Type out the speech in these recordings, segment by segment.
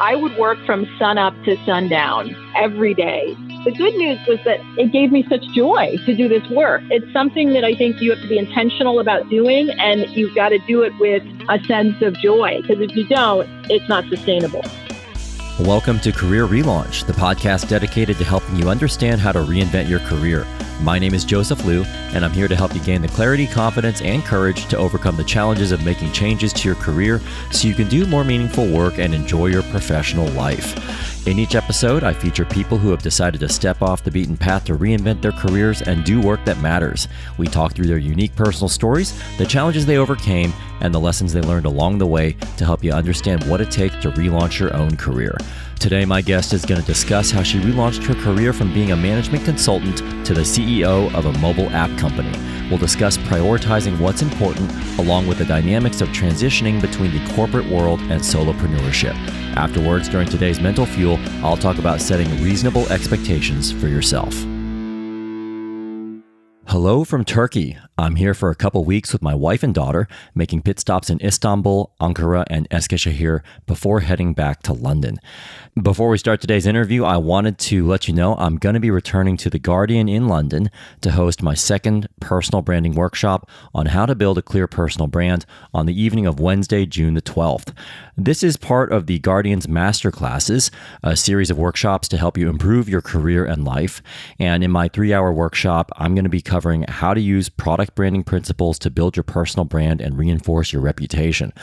I would work from sunup to sundown every day. The good news was that it gave me such joy to do this work. It's something that I think you have to be intentional about doing, and you've got to do it with a sense of joy, because if you don't, it's not sustainable. Welcome to Career Relaunch, the podcast dedicated to helping you understand how to reinvent your career. My name is Joseph Liu, and I'm here to help you gain the clarity, confidence, and courage to overcome the challenges of making changes to your career so you can do more meaningful work and enjoy your professional life. In each episode, I feature people who have decided to step off the beaten path to reinvent their careers and do work that matters. We talk through their unique personal stories, the challenges they overcame, and the lessons they learned along the way to help you understand what it takes to relaunch your own career. Today, my guest is going to discuss how she relaunched her career from being a management consultant to the CEO of a mobile app company. We'll discuss prioritizing what's important, along with the dynamics of transitioning between the corporate world and solopreneurship. Afterwards, during today's Mental Fuel, I'll talk about setting reasonable expectations for yourself. Hello from Turkey. I'm here for a couple weeks with my wife and daughter, making pit stops in Istanbul, Ankara, and Eskişehir before heading back to London. Before we start today's interview, I wanted to let you know I'm going to be returning to The Guardian in London to host my second personal branding workshop on how to build a clear personal brand on the evening of Wednesday, June the 12th. This is part of The Guardian's Masterclasses, a series of workshops to help you improve your career and life. And in my 3-hour workshop, I'm going to be covering how to use product branding principles to build your personal brand and reinforce your reputation.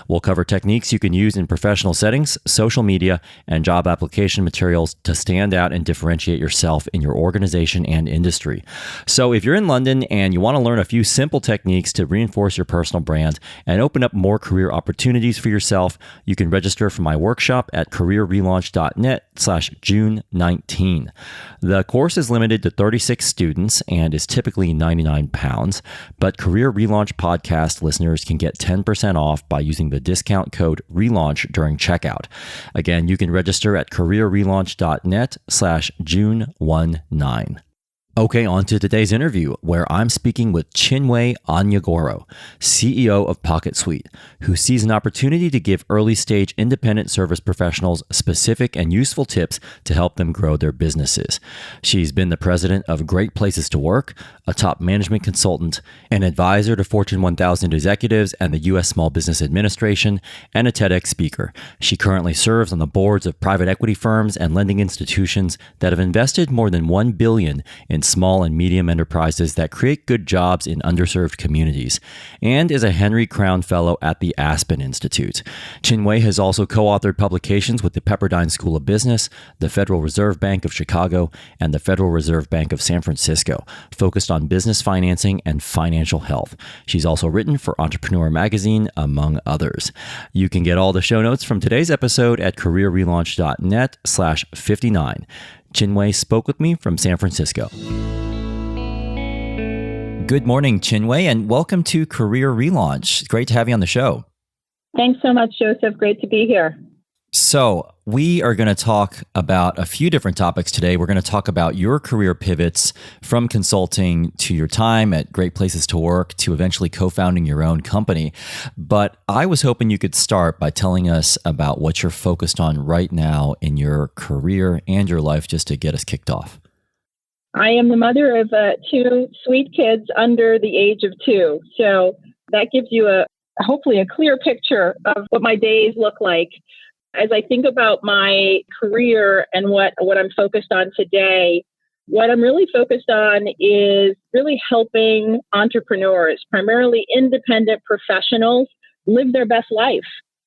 We'll cover techniques you can use in professional settings, social media, and job application materials to stand out and differentiate yourself in your organization and industry. So if you're in London and you want to learn a few simple techniques to reinforce your personal brand and open up more career opportunities for yourself, you can register for my workshop at careerrelaunch.net/June19. The course is limited to 36 students and is typically £99, but Career Relaunch podcast listeners can get 10% off by using the discount code RELAUNCH during checkout. Again, you can register at careerrelaunch.net/June19. Okay, on to today's interview, where I'm speaking with Chinwe Onyeagoro, CEO of PocketSuite, who sees an opportunity to give early-stage independent service professionals specific and useful tips to help them grow their businesses. She's been the president of Great Places to Work, a top management consultant, an advisor to Fortune 1000 executives and the U.S. Small Business Administration, and a TEDx speaker. She currently serves on the boards of private equity firms and lending institutions that have invested more than $1 billion in small and medium enterprises that create good jobs in underserved communities, and is a Henry Crown Fellow at the Aspen Institute. Chinwe has also co-authored publications with the Pepperdine School of Business, the Federal Reserve Bank of Chicago, and the Federal Reserve Bank of San Francisco, focused on business financing and financial health. She's also written for Entrepreneur Magazine, among others. You can get all the show notes from today's episode at careerrelaunch.net/59. Chinwe spoke with me from San Francisco. Good morning, Chinwe, and welcome to Career Relaunch. Great to have you on the show. Thanks so much, Joseph. Great to be here. So we are going to talk about a few different topics today. We're going to talk about your career pivots from consulting to your time at Great Places to Work to eventually co-founding your own company. But I was hoping you could start by telling us about what you're focused on right now in your career and your life, just to get us kicked off. I am the mother of 2 sweet kids under the age of 2. So that gives you hopefully a clear picture of what my days look like. As I think about my career and what I'm focused on today, what I'm really focused on is really helping entrepreneurs, primarily independent professionals, live their best life.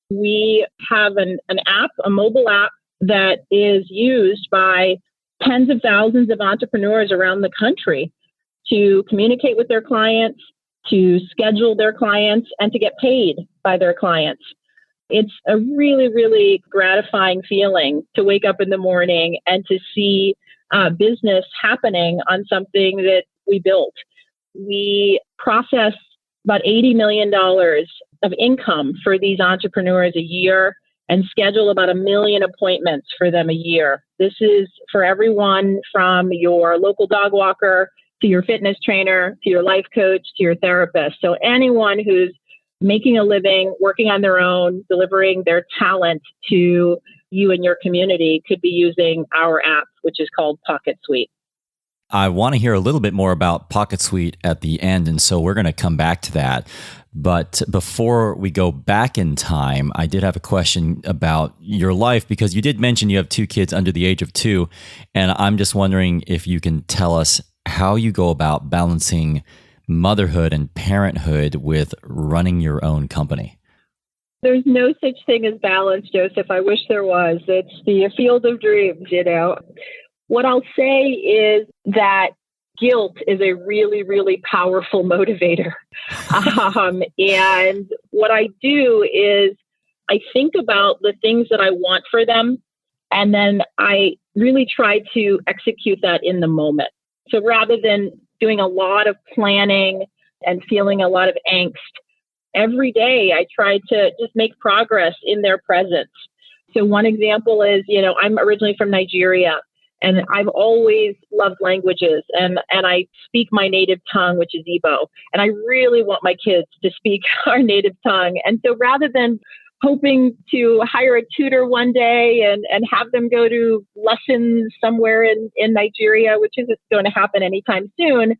We have an app, a mobile app, that is used by tens of thousands of entrepreneurs around the country to communicate with their clients, to schedule their clients, and to get paid by their clients. It's a really, really gratifying feeling to wake up in the morning and to see business happening on something that we built. We process about $80 million of income for these entrepreneurs a year and schedule about 1 million appointments for them a year. This is for everyone from your local dog walker to your fitness trainer, to your life coach, to your therapist. So anyone who's making a living, working on their own, delivering their talent to you and your community could be using our app, which is called PocketSuite. I want to hear a little bit more about PocketSuite at the end, and so we're going to come back to that. But before we go back in time, I did have a question about your life, because you did mention you have two kids under the age of 2, and I'm just wondering if you can tell us how you go about balancing motherhood and parenthood with running your own company. There's no such thing as balance, Joseph. I wish there was. It's the field of dreams, What I'll say is that guilt is a really, really powerful motivator. And what I do is I think about the things that I want for them, and then I really try to execute that in the moment. So rather than doing a lot of planning and feeling a lot of angst, every day I try to just make progress in their presence. So one example is, I'm originally from Nigeria. And I've always loved languages, and I speak my native tongue, which is Igbo. And I really want my kids to speak our native tongue. And so rather than hoping to hire a tutor one day and have them go to lessons somewhere in Nigeria, which isn't going to happen anytime soon,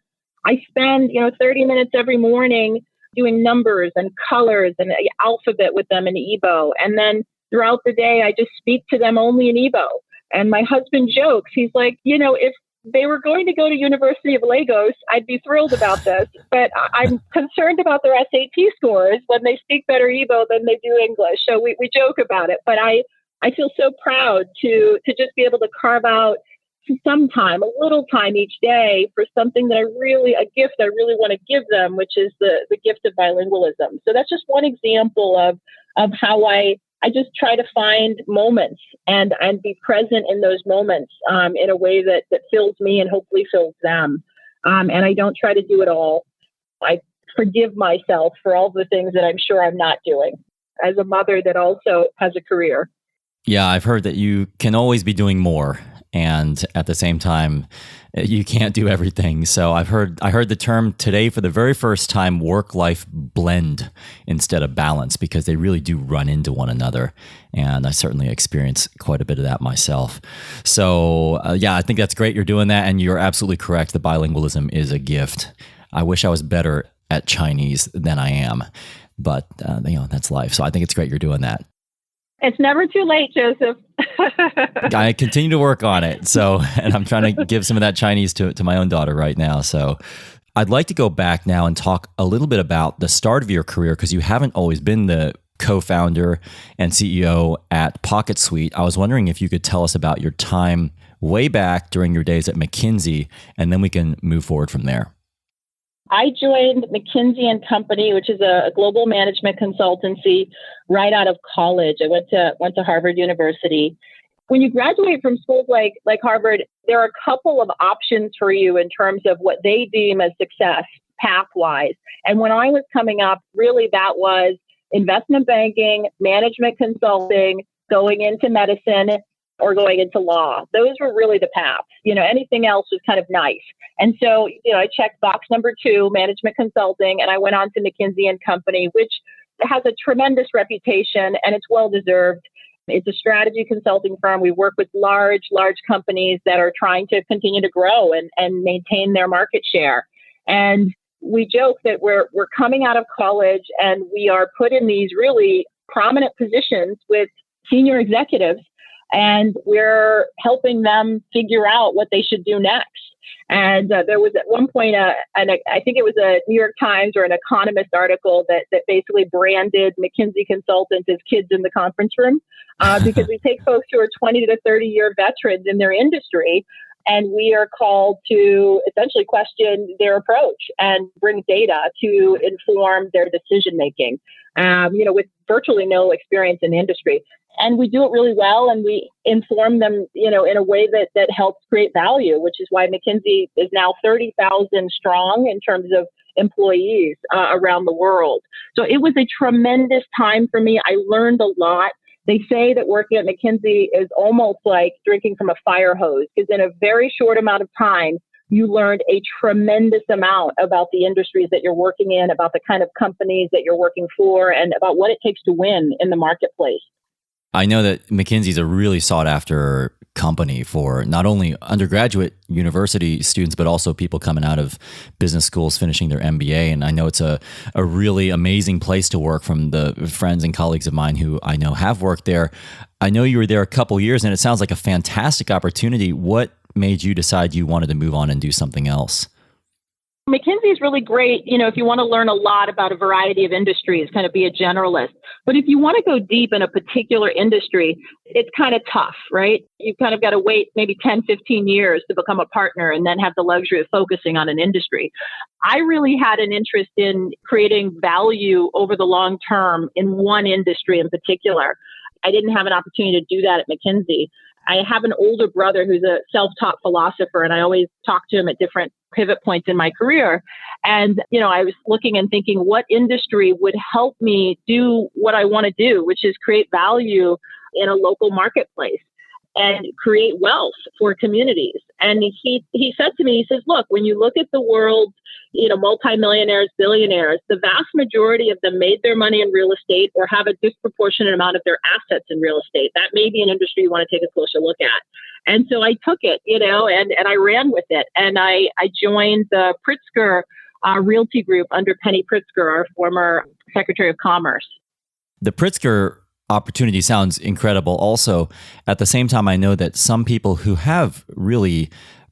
I spend, 30 minutes every morning doing numbers and colors and alphabet with them in Igbo. And then throughout the day, I just speak to them only in Igbo. And my husband jokes, he's like, if they were going to go to University of Lagos, I'd be thrilled about this. But I'm concerned about their SAT scores when they speak better Igbo than they do English. So we joke about it. But I feel so proud to just be able to carve out some time, a little time each day for something that a gift I really want to give them, which is the gift of bilingualism. So that's just one example of how I just try to find moments and be present in those moments in a way that fills me and hopefully fills them. And I don't try to do it all. I forgive myself for all the things that I'm sure I'm not doing as a mother that also has a career. Yeah, I've heard that you can always be doing more. And at the same time, you can't do everything. So I heard the term today for the very first time, work-life blend instead of balance, because they really do run into one another. And I certainly experience quite a bit of that myself. So I think that's great you're doing that. And you're absolutely correct. The bilingualism is a gift. I wish I was better at Chinese than I am, but that's life. So I think it's great you're doing that. It's never too late, Joseph. I continue to work on it. And I'm trying to give some of that Chinese to my own daughter right now. So I'd like to go back now and talk a little bit about the start of your career, because you haven't always been the co-founder and CEO at PocketSuite. I was wondering if you could tell us about your time way back during your days at McKinsey, and then we can move forward from there. I joined McKinsey and Company, which is a global management consultancy, right out of college. I went to Harvard University. When you graduate from schools like Harvard, there are a couple of options for you in terms of what they deem as success path-wise. And when I was coming up, really that was investment banking, management consulting, going into medicine, or going into law. Those were really the paths. Anything else was kind of nice. And so, I checked box number 2, management consulting, and I went on to McKinsey and Company, which has a tremendous reputation and it's well-deserved. It's a strategy consulting firm. We work with large companies that are trying to continue to grow and maintain their market share. And we joke that we're coming out of college and we are put in these really prominent positions with senior executives, and we're helping them figure out what they should do next. And there was at one point, I think it was a New York Times or an Economist article that basically branded McKinsey consultants as kids in the conference room, because we take folks who are 20 to 30-year veterans in their industry, and we are called to essentially question their approach and bring data to inform their decision making, with virtually no experience in the industry. And we do it really well, and we inform them, in a way that helps create value, which is why McKinsey is now 30,000 strong in terms of employees around the world. So it was a tremendous time for me. I learned a lot. They say that working at McKinsey is almost like drinking from a fire hose, because in a very short amount of time, you learned a tremendous amount about the industries that you're working in, about the kind of companies that you're working for, and about what it takes to win in the marketplace. I know that McKinsey is a really sought after company for not only undergraduate university students, but also people coming out of business schools finishing their MBA. And I know it's a really amazing place to work from the friends and colleagues of mine who I know have worked there. I know you were there a couple years and it sounds like a fantastic opportunity. What made you decide you wanted to move on and do something else? McKinsey is really great, if you want to learn a lot about a variety of industries, kind of be a generalist. But if you want to go deep in a particular industry, it's kind of tough, right? You've kind of got to wait maybe 10, 15 years to become a partner and then have the luxury of focusing on an industry. I really had an interest in creating value over the long term in one industry in particular. I didn't have an opportunity to do that at McKinsey. I have an older brother who's a self-taught philosopher, and I always talk to him at different pivot points in my career. And, I was looking and thinking what industry would help me do what I want to do, which is create value in a local marketplace and create wealth for communities. And he said to me, he says, look, when you look at the world, multimillionaires, billionaires, the vast majority of them made their money in real estate or have a disproportionate amount of their assets in real estate. That may be an industry you want to take a closer look at. And so I took it, and I ran with it. And I joined the Pritzker Realty Group under Penny Pritzker, our former Secretary of Commerce. The Pritzker opportunity sounds incredible. Also, at the same time, I know that some people who have really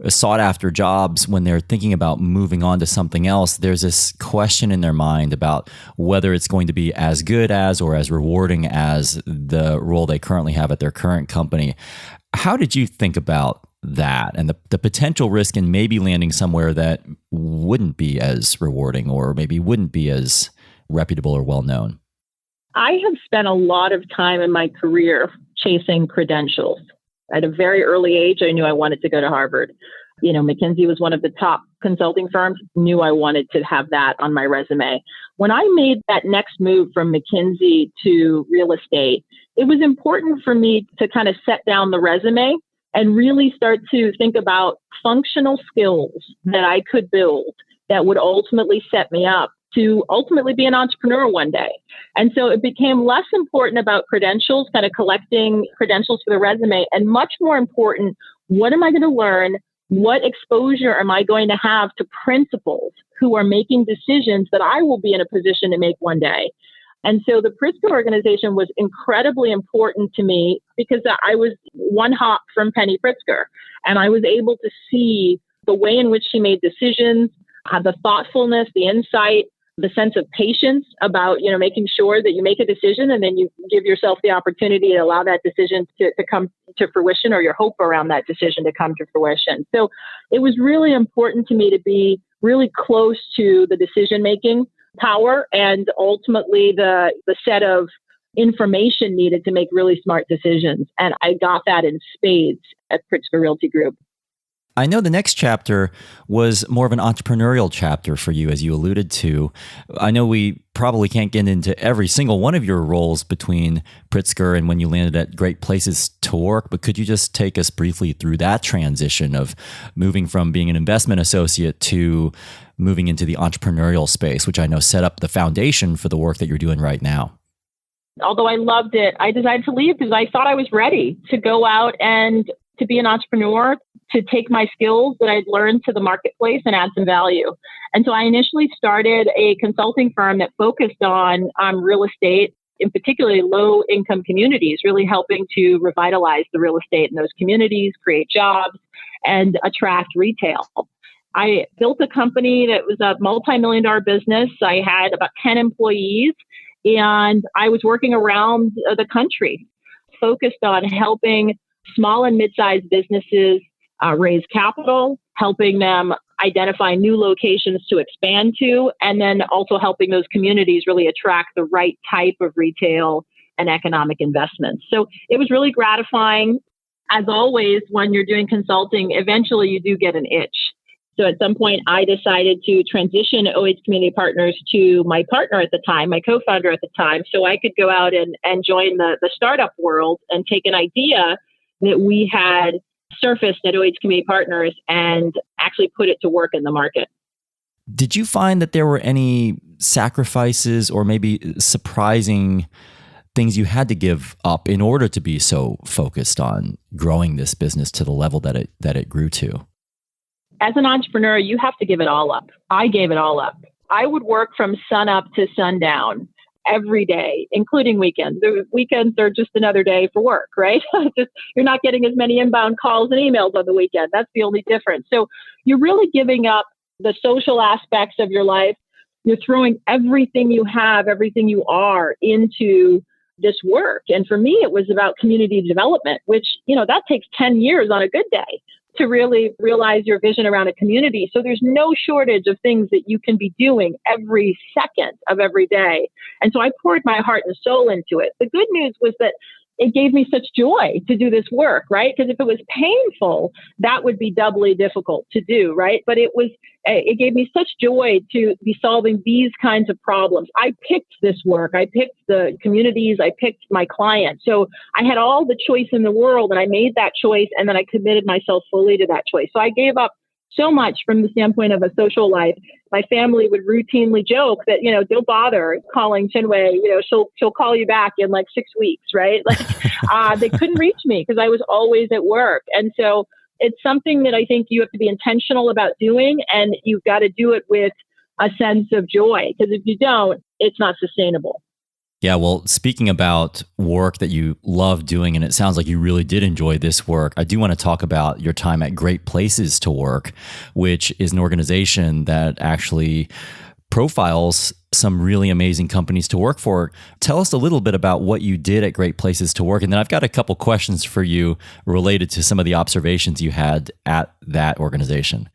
sought after jobs, when they're thinking about moving on to something else, there's this question in their mind about whether it's going to be as good as or as rewarding as the role they currently have at their current company. How did you think about that and the potential risk in maybe landing somewhere that wouldn't be as rewarding or maybe wouldn't be as reputable or well known? I have spent a lot of time in my career chasing credentials. At a very early age, I knew I wanted to go to Harvard. McKinsey was one of the top consulting firms, knew I wanted to have that on my resume. When I made that next move from McKinsey to real estate, it was important for me to kind of set down the resume and really start to think about functional skills that I could build that would ultimately set me up to ultimately be an entrepreneur one day. And so it became less important about credentials, kind of collecting credentials for the resume, and much more important, what am I going to learn? What exposure am I going to have to principals who are making decisions that I will be in a position to make one day? And so the Pritzker organization was incredibly important to me because I was one hop from Penny Pritzker, and I was able to see the way in which she made decisions, the thoughtfulness, the insight, the sense of patience about, making sure that you make a decision and then you give yourself the opportunity to allow that decision to come to fruition, or your hope around that decision to come to fruition. So it was really important to me to be really close to the decision-making power and ultimately the set of information needed to make really smart decisions. And I got that in spades at Pritzker Realty Group. I know the next chapter was more of an entrepreneurial chapter for you, as you alluded to. I know we probably can't get into every single one of your roles between Pritzker and when you landed at Great Places to Work, but could you just take us briefly through that transition of moving from being an investment associate to moving into the entrepreneurial space, which I know set up the foundation for the work that you're doing right now? Although I loved it, I decided to leave because I thought I was ready to go out and to be an entrepreneur, to take my skills that I'd learned to the marketplace and add some value. And so I initially started a consulting firm that focused on real estate, in particularly low-income communities, really helping to revitalize the real estate in those communities, create jobs, and attract retail. I built a company that was a multi-million-dollar business. I had about 10 employees, and I was working around the country, focused on helping small and mid-sized businesses raise capital, helping them identify new locations to expand to, and then also helping those communities really attract the right type of retail and economic investments. So it was really gratifying. As always, when you're doing consulting, eventually you do get an itch. So at some point, I decided to transition OH Community Partners to my partner at the time, my co-founder at the time, so I could go out and join the startup world and take an idea that we had surfaced at OH Community Partners and actually put it to work in the market. Did you find that there were any sacrifices or maybe surprising things you had to give up in order to be so focused on growing this business to the level that it grew to? As an entrepreneur, you have to give it all up. I gave it all up. I would work from sun up to sundown every day, including weekends. The weekends are just another day for work, right? You're not getting as many inbound calls and emails on the weekend. That's the only difference. So you're really giving up the social aspects of your life. You're throwing everything you have, everything you are into this work. And for me, it was about community development, which, that takes 10 years on a good day to really realize your vision around a community. So there's no shortage of things that you can be doing every second of every day. And so I poured my heart and soul into it. The good news was that it gave me such joy to do this work, right? Because if it was painful, that would be doubly difficult to do, right? But it gave me such joy to be solving these kinds of problems. I picked this work. I picked the communities. I picked my clients. So I had all the choice in the world, and I made that choice, and then I committed myself fully to that choice. So I gave up so much from the standpoint of a social life. My family would routinely joke that, don't bother calling Chinwe, she'll call you back in like 6 weeks, right? Like they couldn't reach me because I was always at work. And so it's something that I think you have to be intentional about doing, and you've got to do it with a sense of joy, because if you don't, it's not sustainable. Yeah, well, speaking about work that you love doing, and it sounds like you really did enjoy this work, I do want to talk about your time at Great Places to Work, which is an organization that actually profiles some really amazing companies to work for. Tell us a little bit about what you did at Great Places to Work, and then I've got a couple questions for you related to some of the observations you had at that organization.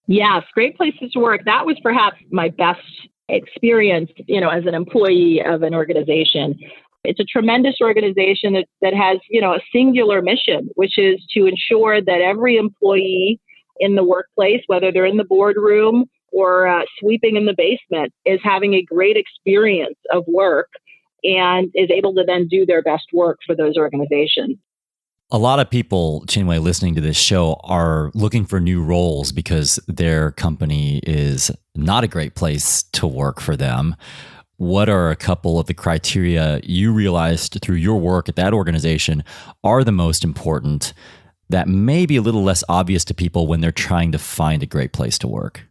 Yes, Great Places to Work. That was perhaps my best experience, as an employee of an organization. It's a tremendous organization that has, a singular mission, which is to ensure that every employee in the workplace, whether they're in the boardroom or sweeping in the basement, is having a great experience of work and is able to then do their best work for those organizations. A lot of people, Chinwe, listening to this show are looking for new roles because their company is not a great place to work for them. What are a couple of the criteria you realized through your work at that organization are the most important that may be a little less obvious to people when they're trying to find a great place to work?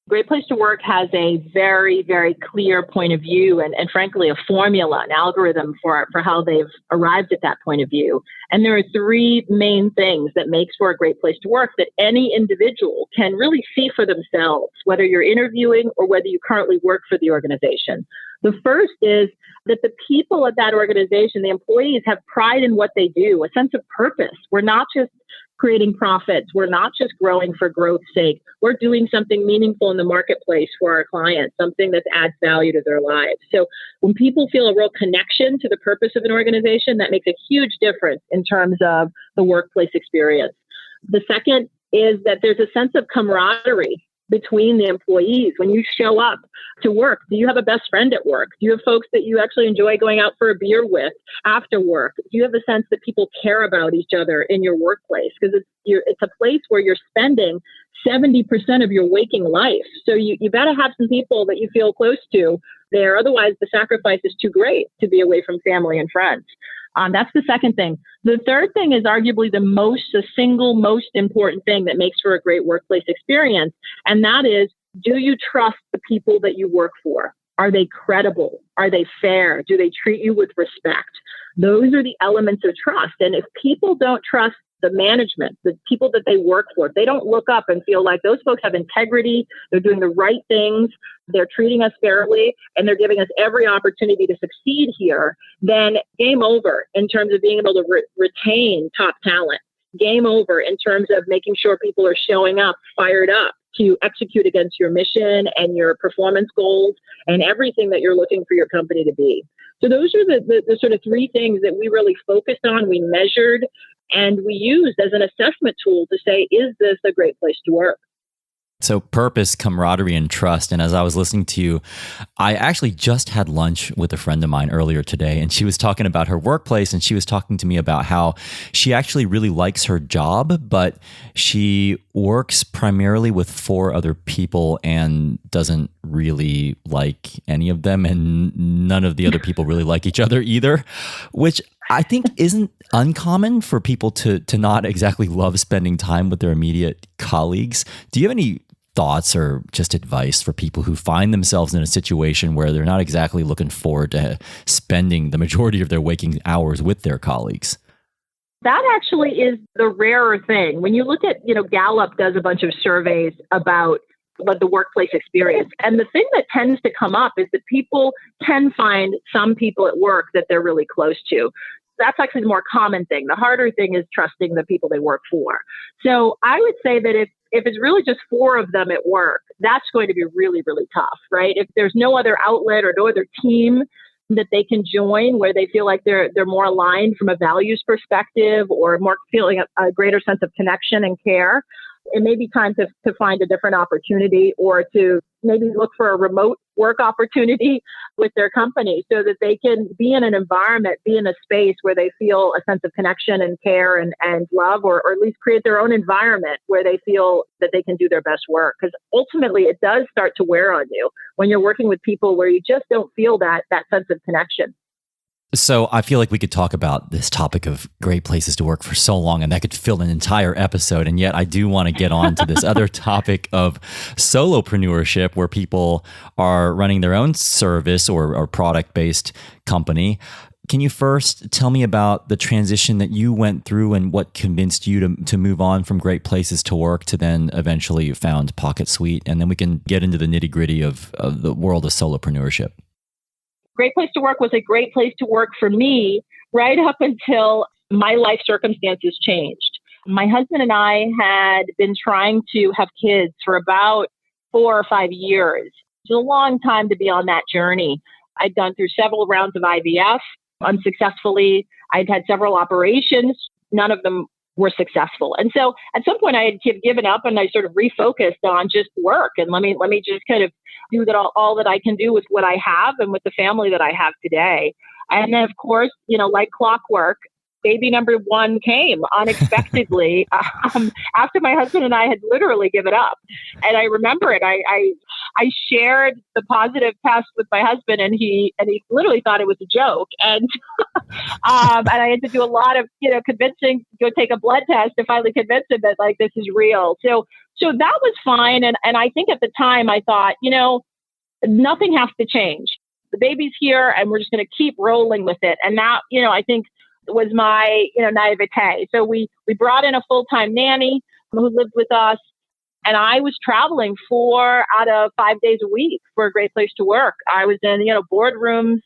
Great Place to Work has a very, very clear point of view and frankly, a formula, an algorithm for how they've arrived at that point of view. And there are three main things that makes for a great place to work that any individual can really see for themselves, whether you're interviewing or whether you currently work for the organization. The first is that the people at that organization, the employees, have pride in what they do, a sense of purpose. We're not just creating profits. We're not just growing for growth's sake. We're doing something meaningful in the marketplace for our clients, something that adds value to their lives. So when people feel a real connection to the purpose of an organization, that makes a huge difference in terms of the workplace experience. The second is that there's a sense of camaraderie between the employees. When you show up to work, do you have a best friend at work? Do you have folks that you actually enjoy going out for a beer with after work? Do you have a sense that people care about each other in your workplace? Because it's a place where you're spending 70% of your waking life. So you got to have some people that you feel close to there. Otherwise, the sacrifice is too great to be away from family and friends. That's the second thing. The third thing is arguably the single most important thing that makes for a great workplace experience. And that is, do you trust the people that you work for? Are they credible? Are they fair? Do they treat you with respect? Those are the elements of trust. And if people don't trust the management, the people that they work for, if they don't look up and feel like those folks have integrity, they're doing the right things, they're treating us fairly, and they're giving us every opportunity to succeed here, then game over in terms of being able to retain top talent. Game over in terms of making sure people are showing up, fired up to execute against your mission and your performance goals and everything that you're looking for your company to be. So those are the sort of three things that we really focused on, we measured, and we used as an assessment tool to say, is this a great place to work? So purpose, camaraderie, and trust. And as I was listening to you, I actually just had lunch with a friend of mine earlier today, and she was talking about her workplace, and she was talking to me about how she actually really likes her job, but she works primarily with 4 other people and doesn't really like any of them, and none of the other people really like each other either, which I think isn't uncommon for people to not exactly love spending time with their immediate colleagues. Do you have any thoughts or just advice for people who find themselves in a situation where they're not exactly looking forward to spending the majority of their waking hours with their colleagues? That actually is the rarer thing. When you look at, Gallup does a bunch of surveys about the workplace experience. And the thing that tends to come up is that people can find some people at work that they're really close to. That's actually the more common thing. The harder thing is trusting the people they work for. So I would say that if it's really just 4 of them at work, that's going to be really, really tough, right? If there's no other outlet or no other team that they can join where they feel like they're more aligned from a values perspective or more feeling a greater sense of connection and care, it may be time to find a different opportunity or to maybe look for a remote work opportunity with their company so that they can be in an environment, be in a space where they feel a sense of connection and care and love, or at least create their own environment where they feel that they can do their best work. Because ultimately it does start to wear on you when you're working with people where you just don't feel that sense of connection. So I feel like we could talk about this topic of great places to work for so long, and that could fill an entire episode. And yet I do want to get on to this other topic of solopreneurship, where people are running their own service or product-based company. Can you first tell me about the transition that you went through and what convinced you to move on from great places to work to then eventually found PocketSuite? And then we can get into the nitty-gritty of the world of solopreneurship. Great Place to Work was a great place to work for me right up until my life circumstances changed. My husband and I had been trying to have kids for about 4 or 5 years. It's a long time to be on that journey. I'd gone through several rounds of IVF unsuccessfully. I'd had several operations. None of them were successful. And so at some point I had given up and I sort of refocused on just work and let me just kind of do that all that I can do with what I have and with the family that I have today. And then of course, like clockwork, baby number 1 came unexpectedly after my husband and I had literally given up. And I remember it. I shared the positive test with my husband, and he literally thought it was a joke. And and I had to do a lot of convincing, go take a blood test to finally convince him that this is real. So that was fine. And I think at the time I thought, nothing has to change. The baby's here, and we're just going to keep rolling with it. And that I think was my naivete. So we brought in a full-time nanny who lived with us, and I was traveling 4 out of 5 days a week for a Great Place to Work. I was in boardrooms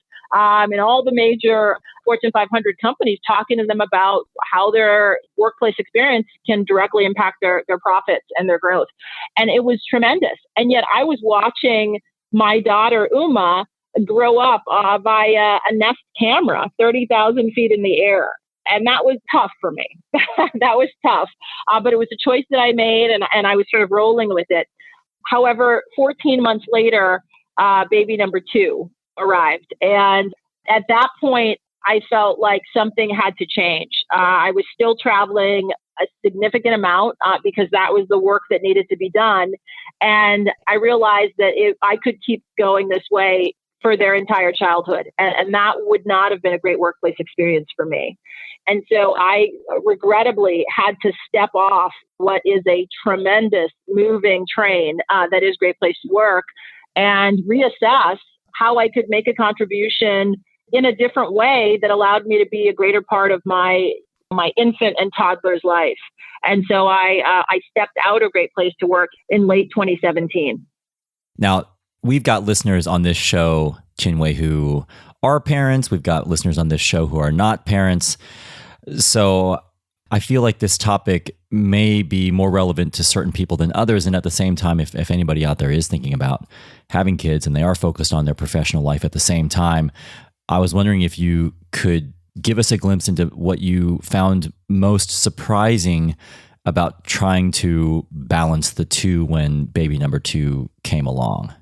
in all the major Fortune 500 companies, talking to them about how their workplace experience can directly impact their profits and their growth. And it was tremendous. And yet I was watching my daughter Uma grow up via a Nest camera, 30,000 feet in the air. And that was tough for me. That was tough. But it was a choice that I made, and I was sort of rolling with it. However, 14 months later, baby number 2 arrived. And at that point, I felt like something had to change. I was still traveling a significant amount because that was the work that needed to be done. And I realized that if I could keep going this way for their entire childhood, and that would not have been a great workplace experience for me. And so I regrettably had to step off what is a tremendous moving train that is Great Place to Work, and reassess how I could make a contribution in a different way that allowed me to be a greater part of my infant and toddler's life. And so I stepped out of Great Place to Work in late 2017. Now, we've got listeners on this show, Chinwe, who are parents. We've got listeners on this show who are not parents. So I feel like this topic may be more relevant to certain people than others. And at the same time, if anybody out there is thinking about having kids and they are focused on their professional life at the same time, I was wondering if you could give us a glimpse into what you found most surprising about trying to balance the two when baby number two came along?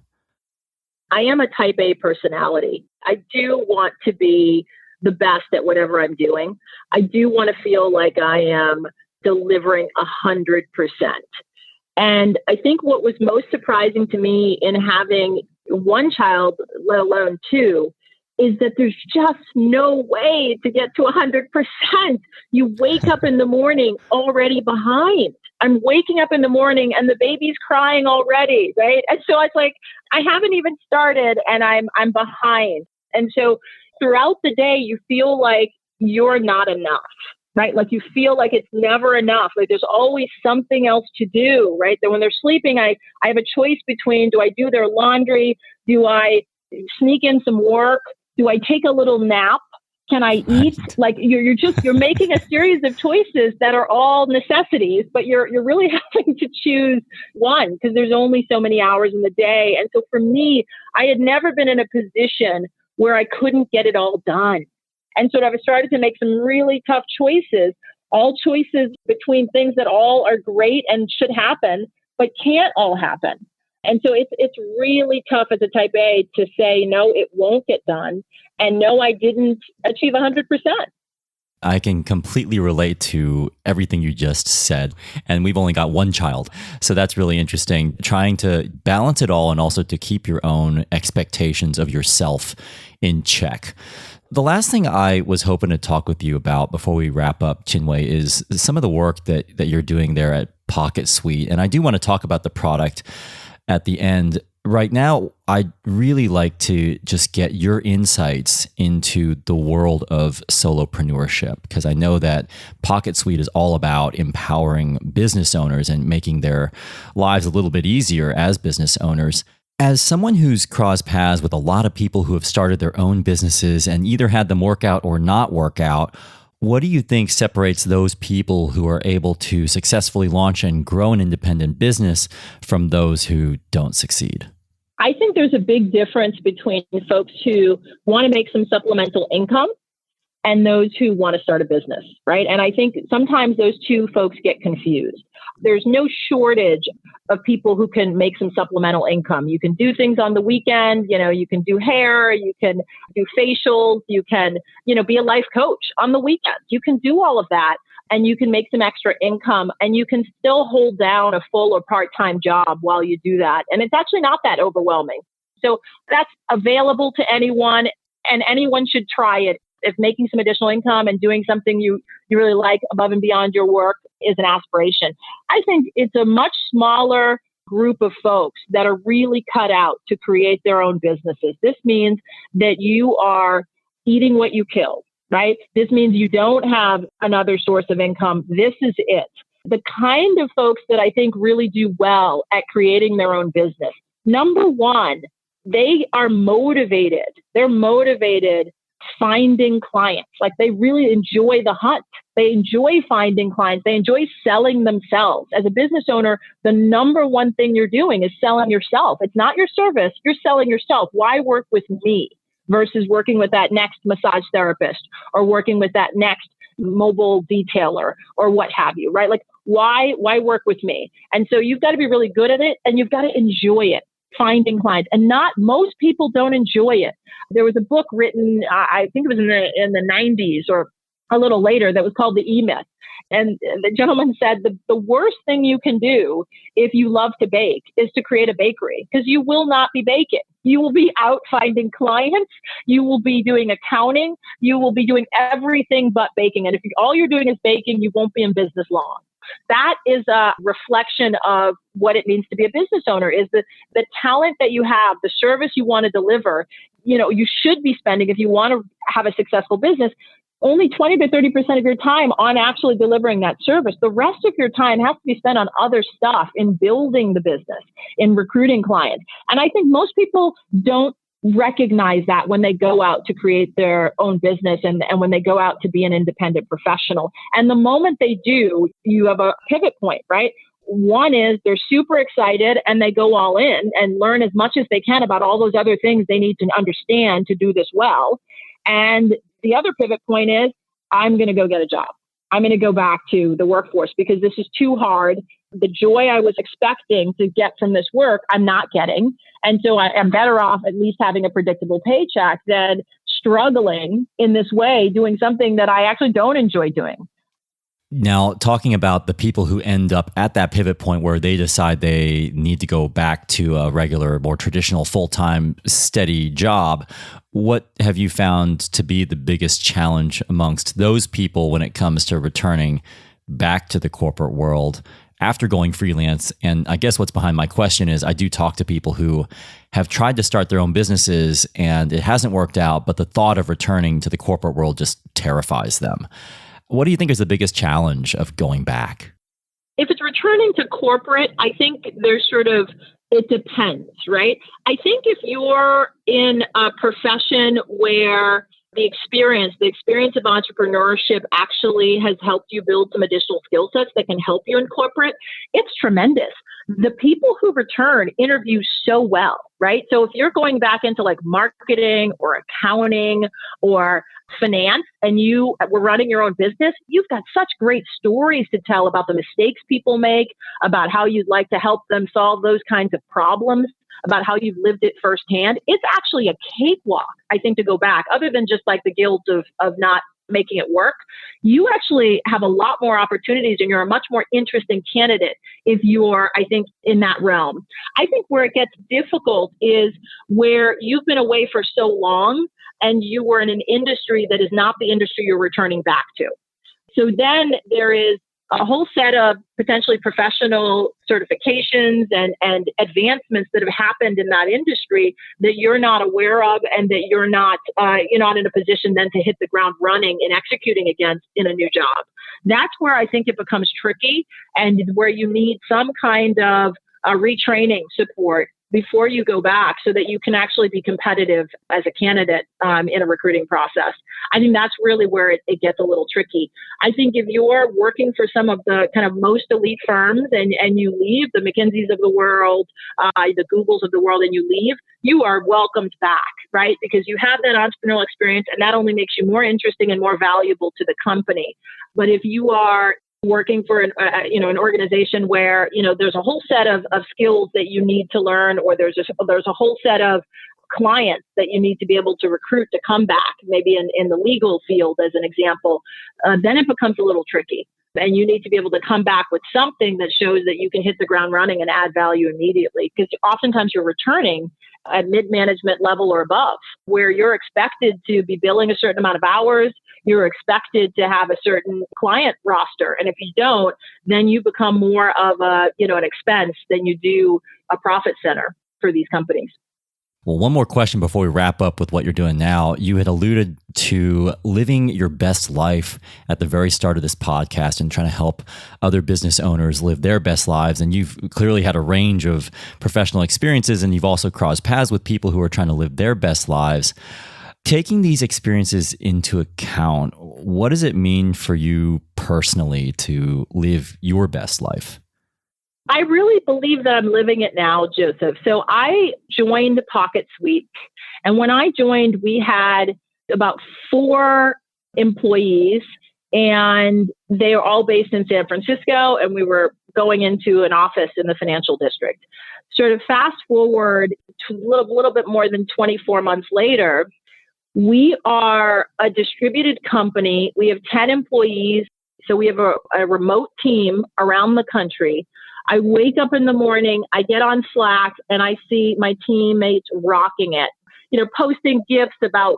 I am a type A personality. I do want to be the best at whatever I'm doing. I do want to feel like I am delivering 100%. And I think what was most surprising to me in having one child, let alone two, is that there's just no way to get to 100%. You wake up in the morning already behind. I'm waking up in the morning and the baby's crying already, right? And so it's like, I haven't even started and I'm behind. And so throughout the day, you feel like you're not enough, right? Like you feel like it's never enough. Like there's always something else to do, right? That when they're sleeping, I have a choice between, do I do their laundry? Do I sneak in some work? Do I take a little nap? Can I eat? Like you're making a series of choices that are all necessities, but you're really having to choose one because there's only so many hours in the day. And so for me, I had never been in a position where I couldn't get it all done. And so I've started to make some really tough choices, all choices between things that all are great and should happen, but can't all happen. And so it's really tough as a type A to say, no, it won't get done. And no, I didn't achieve 100%. I can completely relate to everything you just said. And we've only got one child. So that's really interesting. Trying to balance it all and also to keep your own expectations of yourself in check. The last thing I was hoping to talk with you about before we wrap up, Chinwe, is some of the work that you're doing there at PocketSuite. And I do want to talk about the product at the end. Right now, I'd really like to just get your insights into the world of solopreneurship, because I know that PocketSuite is all about empowering business owners and making their lives a little bit easier as business owners. As someone who's crossed paths with a lot of people who have started their own businesses and either had them work out or not work out, what do you think separates those people who are able to successfully launch and grow an independent business from those who don't succeed? I think there's a big difference between folks who want to make some supplemental income and those who want to start a business, right? And I think sometimes those two folks get confused. There's no shortage of people who can make some supplemental income. You can do things on the weekend, you can do hair, you can do facials, you can, be a life coach on the weekends. You can do all of that and you can make some extra income and you can still hold down a full or part-time job while you do that. And it's actually not that overwhelming. So that's available to anyone and anyone should try it. If making some additional income and doing something you really like above and beyond your work is an aspiration. I think it's a much smaller group of folks that are really cut out to create their own businesses. This means that you are eating what you kill, right? This means you don't have another source of income. This is it. The kind of folks that I think really do well at creating their own business. Number one, they are motivated. They're motivated finding clients. Like they really enjoy the hunt. They enjoy finding clients. They enjoy selling themselves. As a business owner, the number one thing you're doing is selling yourself. It's not your service. You're selling yourself. Why work with me versus working with that next massage therapist or working with that next mobile detailer or what have you, right? Like why work with me? And so you've got to be really good at it and you've got to enjoy it. Finding clients, and not most people don't enjoy it. There was a book written, I think it was in the 90s or a little later, that was called The E-Myth. And the gentleman said the worst thing you can do if you love to bake is to create a bakery, because you will not be baking. You will be out finding clients. You will be doing accounting. You will be doing everything but baking. And if all you're doing is baking, you won't be in business long. That is a reflection of what it means to be a business owner, is the talent that you have, the service you want to deliver. You should be spending, if you want to have a successful business, only 20 to 30% of your time on actually delivering that service. The rest of your time has to be spent on other stuff, in building the business, in recruiting clients. And I think most people don't recognize that when they go out to create their own business and when they go out to be an independent professional. And the moment they do, you have a pivot point, right? One is they're super excited and they go all in and learn as much as they can about all those other things they need to understand to do this well. And the other pivot point is, I'm going to go get a job. I'm going to go back to the workforce because this is too hard. The joy I was expecting to get from this work, I'm not getting. And so I am better off at least having a predictable paycheck than struggling in this way, doing something that I actually don't enjoy doing. Now, talking about the people who end up at that pivot point where they decide they need to go back to a regular, more traditional, full-time, steady job, what have you found to be the biggest challenge amongst those people when it comes to returning back to the corporate world after going freelance? And I guess what's behind my question is I do talk to people who have tried to start their own businesses and it hasn't worked out, but the thought of returning to the corporate world just terrifies them. What do you think is the biggest challenge of going back? If it's returning to corporate, I think it depends, right? I think if you're in a profession where the experience of entrepreneurship actually has helped you build some additional skill sets that can help you in corporate, it's tremendous. The people who return interview so well, right? So if you're going back into like marketing or accounting or finance and you were running your own business, you've got such great stories to tell about the mistakes people make, about how you'd like to help them solve those kinds of problems, about how you've lived it firsthand. It's actually a cakewalk, I think, to go back, other than just like the guilt of not making it work. You actually have a lot more opportunities and you're a much more interesting candidate if you're, I think, in that realm. I think where it gets difficult is where you've been away for so long and you were in an industry that is not the industry you're returning back to. So then there is a whole set of potentially professional certifications and advancements that have happened in that industry that you're not aware of and that you're not in a position then to hit the ground running and executing against in a new job. That's where I think it becomes tricky and where you need some kind of retraining support before you go back so that you can actually be competitive as a candidate in a recruiting process. I think that's really where it gets a little tricky. I think if you're working for some of the kind of most elite firms and you leave, the McKinseys of the world, the Googles of the world, and you leave, you are welcomed back, right? Because you have that entrepreneurial experience and that only makes you more interesting and more valuable to the company. But if you are working for an organization where, there's a whole set of skills that you need to learn, or there's a whole set of clients that you need to be able to recruit to come back, maybe in the legal field as an example, then it becomes a little tricky. And you need to be able to come back with something that shows that you can hit the ground running and add value immediately. Because oftentimes you're returning at mid-management level or above, where you're expected to be billing a certain amount of hours, you're expected to have a certain client roster. And if you don't, then you become more of an expense than you do a profit center for these companies. Well, one more question before we wrap up with what you're doing now. You had alluded to living your best life at the very start of this podcast and trying to help other business owners live their best lives. And you've clearly had a range of professional experiences, and you've also crossed paths with people who are trying to live their best lives. Taking these experiences into account, what does it mean for you personally to live your best life? I really believe that I'm living it now, Joseph. So I joined PocketSuite. And when I joined, we had about 4 employees, and they are all based in San Francisco, and we were going into an office in the financial district. Sort of fast forward to a little bit more than 24 months later, we are a distributed company. We have 10 employees. So we have a remote team around the country. I wake up in the morning, I get on Slack, and I see my teammates rocking it, posting gifts about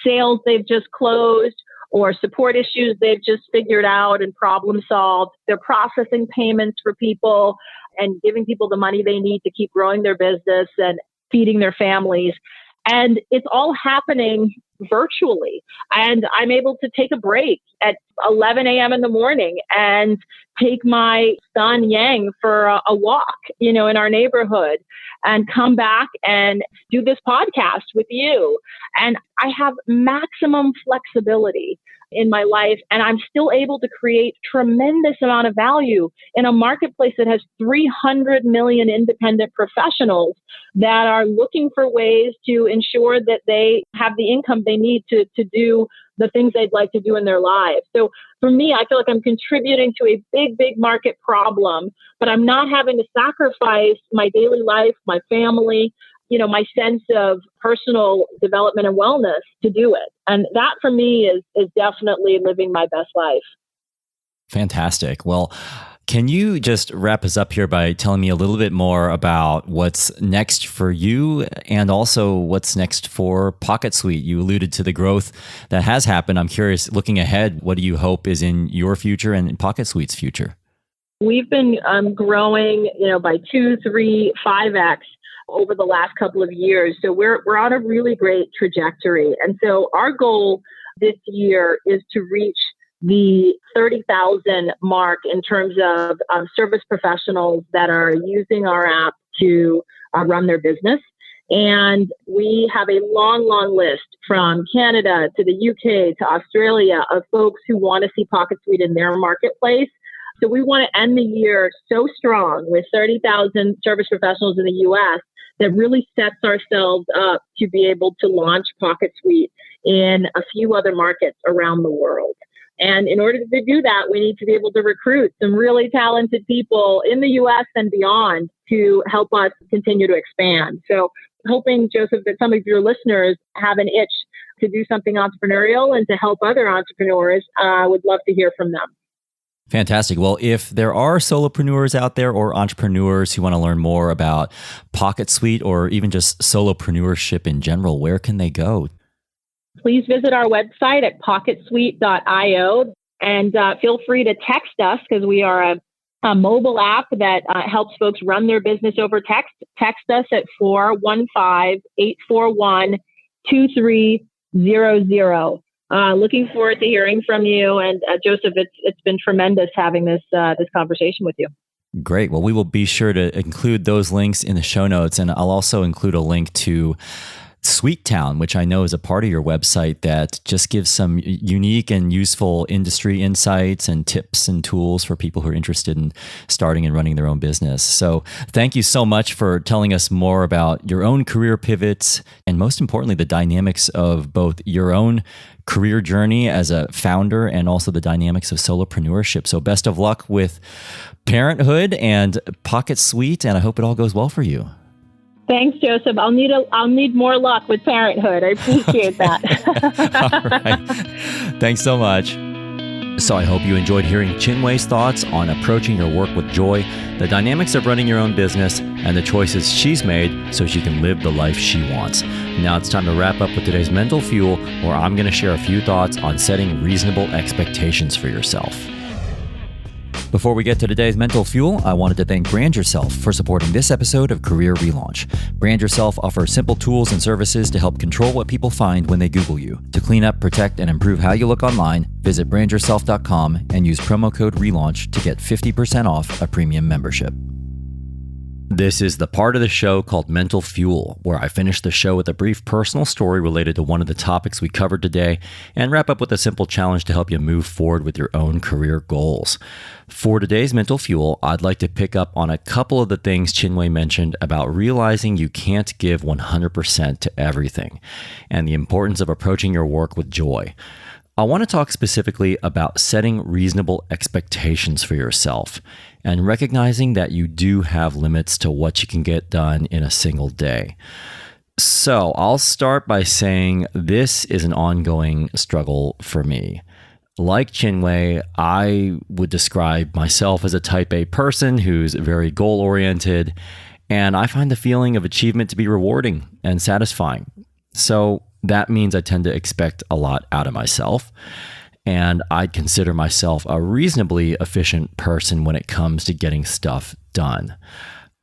sales they've just closed or support issues they've just figured out and problem solved. They're processing payments for people and giving people the money they need to keep growing their business and feeding their families. And it's all happening virtually. And I'm able to take a break at 11 a.m. in the morning and take my son Yang for a walk, in our neighborhood, and come back and do this podcast with you. And I have maximum flexibility in my life, and I'm still able to create tremendous amount of value in a marketplace that has 300 million independent professionals that are looking for ways to ensure that they have the income they need to do the things they'd like to do in their lives. So for me, I feel like I'm contributing to a big market problem, but I'm not having to sacrifice my daily life, my family, my sense of personal development and wellness to do it. And that for me is definitely living my best life. Fantastic. Well, can you just wrap us up here by telling me a little bit more about what's next for you and also what's next for PocketSuite? You alluded to the growth that has happened. I'm curious, looking ahead, what do you hope is in your future and in PocketSuite's future? We've been growing, by 2, 3, 5x over the last couple of years. So we're on a really great trajectory. And so our goal this year is to reach the 30,000 mark in terms of service professionals that are using our app to run their business. And we have a long list from Canada to the UK to Australia of folks who want to see PocketSuite in their marketplace. So we want to end the year so strong with 30,000 service professionals in the US that really sets ourselves up to be able to launch PocketSuite in a few other markets around the world. And in order to do that, we need to be able to recruit some really talented people in the US and beyond to help us continue to expand. So hoping, Joseph, that some of your listeners have an itch to do something entrepreneurial and to help other entrepreneurs. I would love to hear from them. Fantastic. Well, if there are solopreneurs out there or entrepreneurs who want to learn more about PocketSuite or even just solopreneurship in general, where can they go? Please visit our website at PocketSuite.io and feel free to text us because we are a mobile app that helps folks run their business over text. Text us at 415-841-2300. Looking forward to hearing from you. And Joseph, it's been tremendous having this conversation with you. Great. Well, we will be sure to include those links in the show notes. And I'll also include a link to SuiteTown, which I know is a part of your website that just gives some unique and useful industry insights and tips and tools for people who are interested in starting and running their own business. So thank you so much for telling us more about your own career pivots and most importantly, the dynamics of both your own career journey as a founder and also the dynamics of solopreneurship. So best of luck with parenthood and PocketSuite, and I hope it all goes well for you. Thanks, Joseph. I'll need more luck with parenthood. I appreciate that. All right. Thanks so much. So I hope you enjoyed hearing Chinwe's thoughts on approaching your work with joy, the dynamics of running your own business, and the choices she's made so she can live the life she wants. Now it's time to wrap up with today's Mental Fuel, where I'm going to share a few thoughts on setting reasonable expectations for yourself. Before we get to today's Mental Fuel, I wanted to thank Brand Yourself for supporting this episode of Career Relaunch. Brand Yourself offers simple tools and services to help control what people find when they Google you. To clean up, protect, and improve how you look online, visit brandyourself.com and use promo code RELAUNCH to get 50% off a premium membership. This is the part of the show called Mental Fuel, where I finish the show with a brief personal story related to one of the topics we covered today and wrap up with a simple challenge to help you move forward with your own career goals. For today's Mental Fuel, I'd like to pick up on a couple of the things Chinwe mentioned about realizing you can't give 100% to everything and the importance of approaching your work with joy. I want to talk specifically about setting reasonable expectations for yourself and recognizing that you do have limits to what you can get done in a single day. So I'll start by saying this is an ongoing struggle for me. Like Chinwe, I would describe myself as a type A person who's very goal-oriented, and I find the feeling of achievement to be rewarding and satisfying. So that means I tend to expect a lot out of myself, and I'd consider myself a reasonably efficient person when it comes to getting stuff done.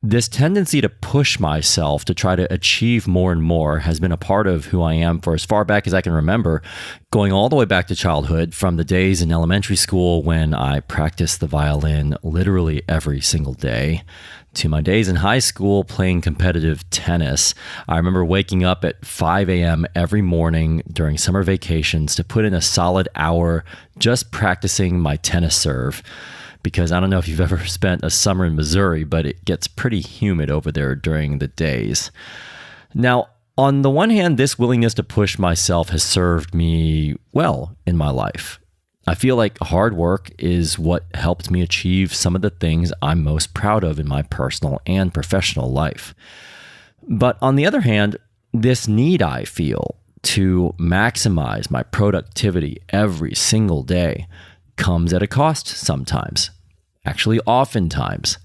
This tendency to push myself to try to achieve more and more has been a part of who I am for as far back as I can remember, going all the way back to childhood, from the days in elementary school when I practiced the violin literally every single day, to my days in high school playing competitive tennis. I remember waking up at 5 a.m. every morning during summer vacations to put in a solid hour just practicing my tennis serve. Because I don't know if you've ever spent a summer in Missouri, but it gets pretty humid over there during the days. Now, on the one hand, this willingness to push myself has served me well in my life. I feel like hard work is what helped me achieve some of the things I'm most proud of in my personal and professional life. But on the other hand, this need I feel to maximize my productivity every single day comes at a cost sometimes. Actually, oftentimes.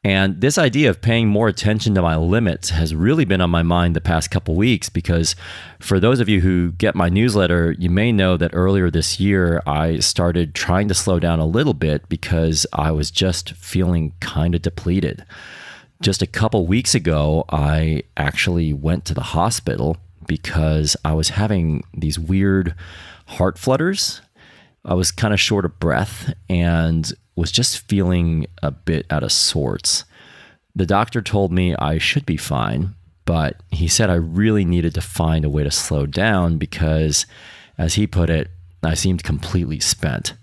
And this idea of paying more attention to my limits has really been on my mind the past couple weeks, because for those of you who get my newsletter, you may know that earlier this year, I started trying to slow down a little bit because I was just feeling kind of depleted. Just a couple weeks ago, I actually went to the hospital because I was having these weird heart flutters. I was kind of short of breath and was just feeling a bit out of sorts. The doctor told me I should be fine, but he said I really needed to find a way to slow down because, as he put it, I seemed completely spent.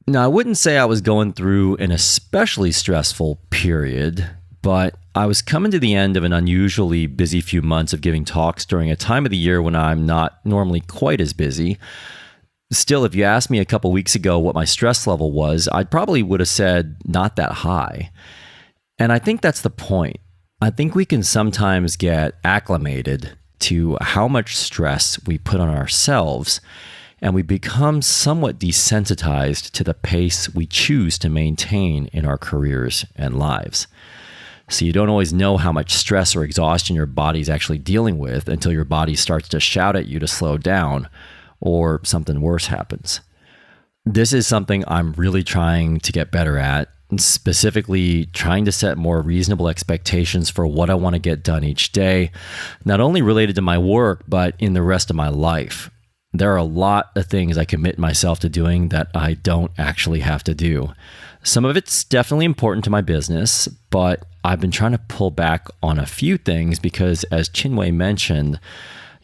Now, I wouldn't say I was going through an especially stressful period, but I was coming to the end of an unusually busy few months of giving talks during a time of the year when I'm not normally quite as busy. Still, if you asked me a couple weeks ago what my stress level was, I probably would have said not that high. And I think that's the point. I think we can sometimes get acclimated to how much stress we put on ourselves, and we become somewhat desensitized to the pace we choose to maintain in our careers and lives. So you don't always know how much stress or exhaustion your body's actually dealing with until your body starts to shout at you to slow down, or something worse happens. This is something I'm really trying to get better at, specifically trying to set more reasonable expectations for what I want to get done each day, not only related to my work, but in the rest of my life. There are a lot of things I commit myself to doing that I don't actually have to do. Some of it's definitely important to my business, but I've been trying to pull back on a few things because, as Chinwe mentioned,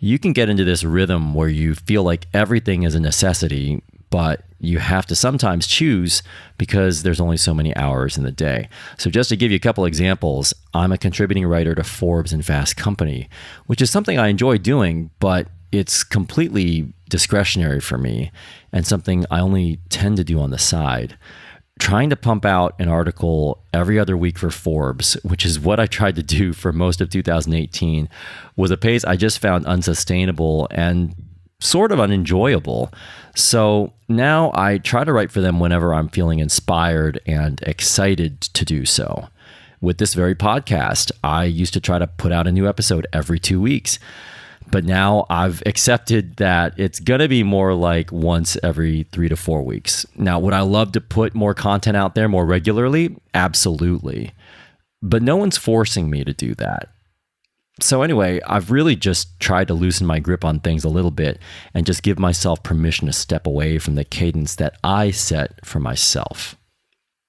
you can get into this rhythm where you feel like everything is a necessity, but you have to sometimes choose because there's only so many hours in the day. So just to give you a couple examples, I'm a contributing writer to Forbes and Fast Company, which is something I enjoy doing, but it's completely discretionary for me and something I only tend to do on the side. Trying to pump out an article every other week for Forbes, which is what I tried to do for most of 2018, was a pace I just found unsustainable and sort of unenjoyable. So now I try to write for them whenever I'm feeling inspired and excited to do so. With this very podcast, I used to try to put out a new episode every 2 weeks. But now I've accepted that it's going to be more like once every 3 to 4 weeks. Now, would I love to put more content out there more regularly? Absolutely. But no one's forcing me to do that. So anyway, I've really just tried to loosen my grip on things a little bit and just give myself permission to step away from the cadence that I set for myself.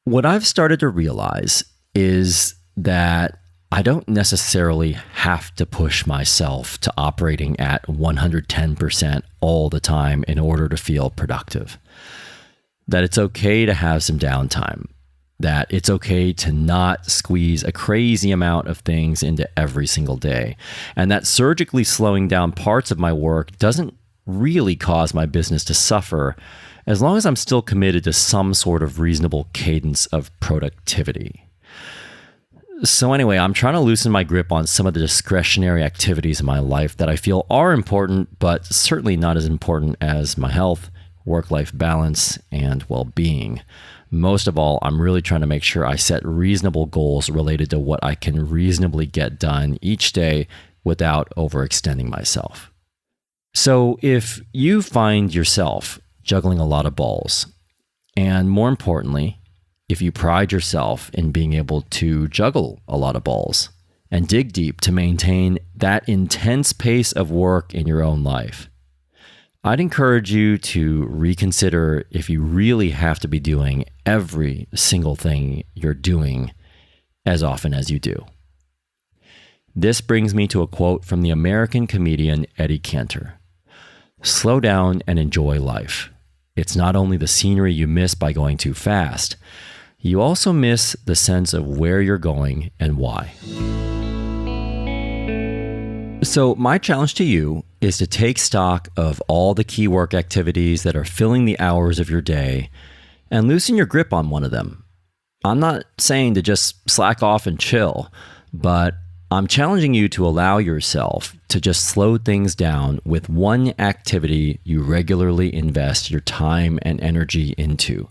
What I've started to realize is that I don't necessarily have to push myself to operating at 110% all the time in order to feel productive. That it's okay to have some downtime. That it's okay to not squeeze a crazy amount of things into every single day. And that surgically slowing down parts of my work doesn't really cause my business to suffer as long as I'm still committed to some sort of reasonable cadence of productivity. So anyway, I'm trying to loosen my grip on some of the discretionary activities in my life that I feel are important, but certainly not as important as my health, work-life balance, and well-being. Most of all, I'm really trying to make sure I set reasonable goals related to what I can reasonably get done each day without overextending myself. So if you find yourself juggling a lot of balls, and more importantly, if you pride yourself in being able to juggle a lot of balls and dig deep to maintain that intense pace of work in your own life, I'd encourage you to reconsider if you really have to be doing every single thing you're doing as often as you do. This brings me to a quote from the American comedian Eddie Cantor. Slow down and enjoy life. It's not only the scenery you miss by going too fast, you also miss the sense of where you're going and why. So my challenge to you is to take stock of all the key work activities that are filling the hours of your day and loosen your grip on one of them. I'm not saying to just slack off and chill, but I'm challenging you to allow yourself to just slow things down with one activity you regularly invest your time and energy into.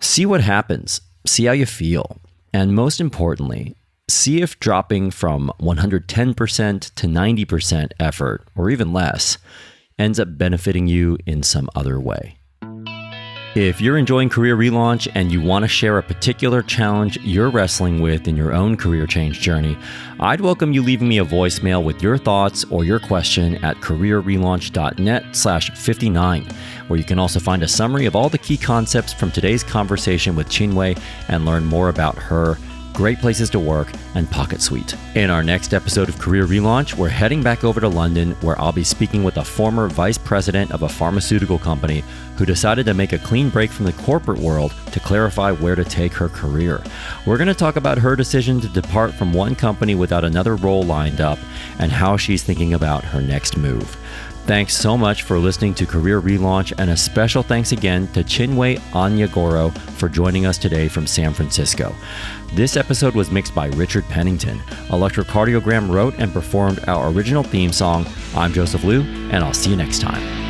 See what happens, see how you feel, and most importantly, see if dropping from 110% to 90% effort, or even less, ends up benefiting you in some other way. If you're enjoying Career Relaunch and you want to share a particular challenge you're wrestling with in your own career change journey, I'd welcome you leaving me a voicemail with your thoughts or your question at careerrelaunch.net/59, where you can also find a summary of all the key concepts from today's conversation with Chinwe and learn more about her, great places to work, and PocketSuite. In our next episode of Career Relaunch, we're heading back over to London, where I'll be speaking with a former vice president of a pharmaceutical company who decided to make a clean break from the corporate world to clarify where to take her career. We're going to talk about her decision to depart from one company without another role lined up and how she's thinking about her next move. Thanks so much for listening to Career Relaunch, and a special thanks again to Chinwe Onyeagoro for joining us today from San Francisco. This episode was mixed by Richard Pennington. Electrocardiogram wrote and performed our original theme song. I'm Joseph Liu, and I'll see you next time.